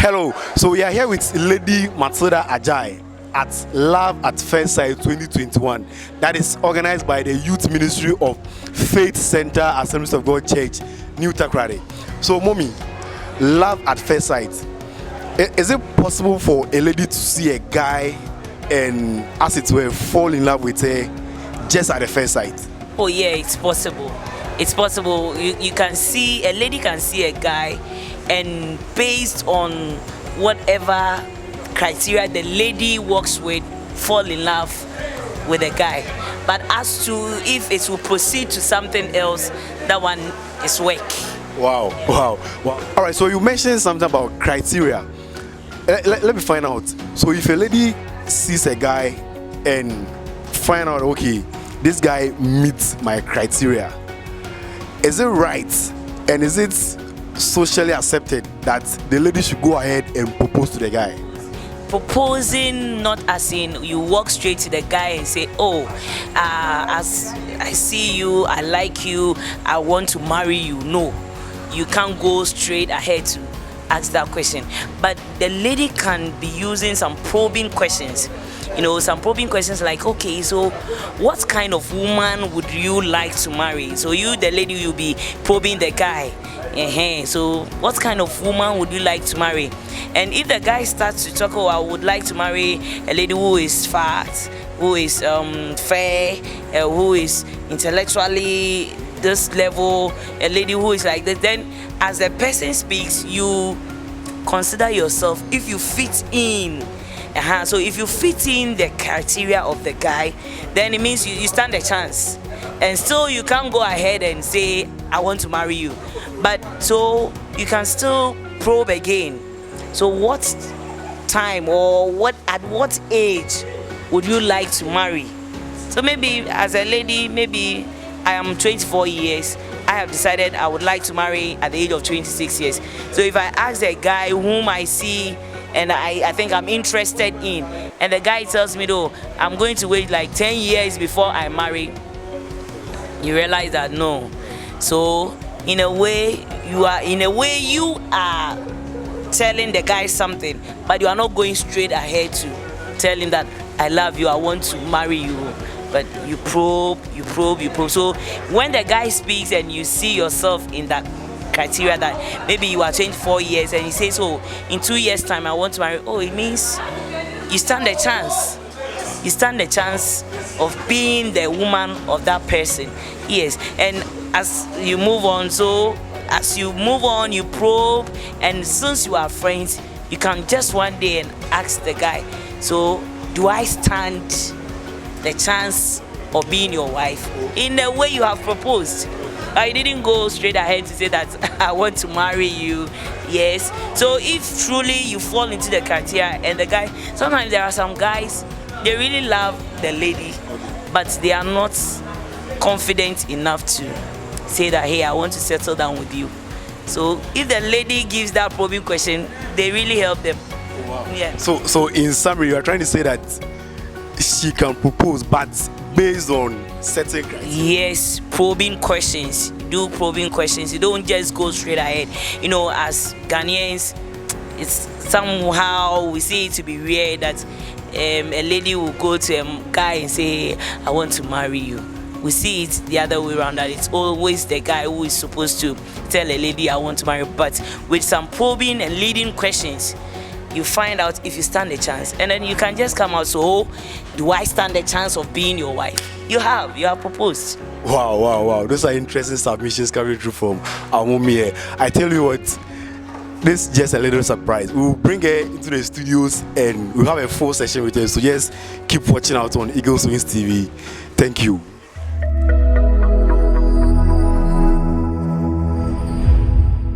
Hello. So we are here with Lady Matilda Ajayi at Love at First Sight 2021. That is organized by the Youth Ministry of Faith Center Assemblies of God Church, New Takrady. So, mommy, Love at First Sight. Is it possible for a lady to see a guy and, as it were, fall in love with her just at the first sight? Oh yeah, it's possible. It's possible. You can see, a lady can see a guy, and based on whatever criteria the lady works with, fall in love with a guy. But as to if it will proceed to something else, that one is work. Wow. All right, so you mentioned something about criteria. Let me find out. So if a lady sees a guy and find out, okay, this guy meets my criteria, is it right and is it socially accepted that the lady should go ahead and propose to the guy? Proposing, not as in you walk straight to the guy and say, oh, as I see you, I like you, I want to marry you. No, you can't go straight ahead to ask that question. But the lady can be using some probing questions. Some probing questions like, okay, so what kind of woman would you like to marry? So you, the lady, you'll be probing the guy. So what kind of woman would you like to marry? And if the guy starts to talk, oh, I would like to marry a lady who is fat, who is fair, who is intellectually this level, a lady who is like that, then as the person speaks, you consider yourself if you fit in. So if you fit in the criteria of the guy, then it means you stand a chance. And still you can't go ahead and say, I want to marry you. But so you can still probe again. So what time or at what age would you like to marry? So maybe as a lady, maybe I am 24 years. I have decided I would like to marry at the age of 26 years. So if I ask a guy whom I see and I think I'm interested in, and the guy tells me, though, I'm going to wait like 10 years before I marry, you realize that no. So in a way you are telling the guy something, but you are not going straight ahead to tell him that I love you, I want to marry you. But you probe. So when the guy speaks and you see yourself in that criteria, that maybe you are 24 years and he says, oh, in 2 years time I want to marry, oh, it means you stand a chance. You stand a chance of being the woman of that person. Yes. And as you move on, you probe, and since you are friends, you can just one day and ask the guy, so do I stand the chance of being your wife in the way you have proposed? I didn't go straight ahead to say that I want to marry you. Yes. So if truly you fall into the criteria and the guy, sometimes there are some guys, they really love the lady, but they are not confident enough to say that, hey, I want to settle down with you. So if the lady gives that probing question, they really help them. Wow. Yeah. So in summary, you are trying to say that she can propose, but based on certain criteria. Yes, probing questions. Do probing questions. You don't just go straight ahead. As Ghanaians, it's somehow we see it to be weird that a lady will go to a guy and say, I want to marry you. We see it the other way around, that it's always the guy who is supposed to tell a lady, I want to marry. But with some probing and leading questions, you find out if you stand a chance, and then you can just come out. So, do I stand a chance of being your wife? You have proposed. Wow. Those are interesting submissions coming through from our mommy here. I tell you what, this is just a little surprise. We'll bring her into the studios and we'll have a full session with her. So just keep watching out on Eagles Wings TV. Thank you.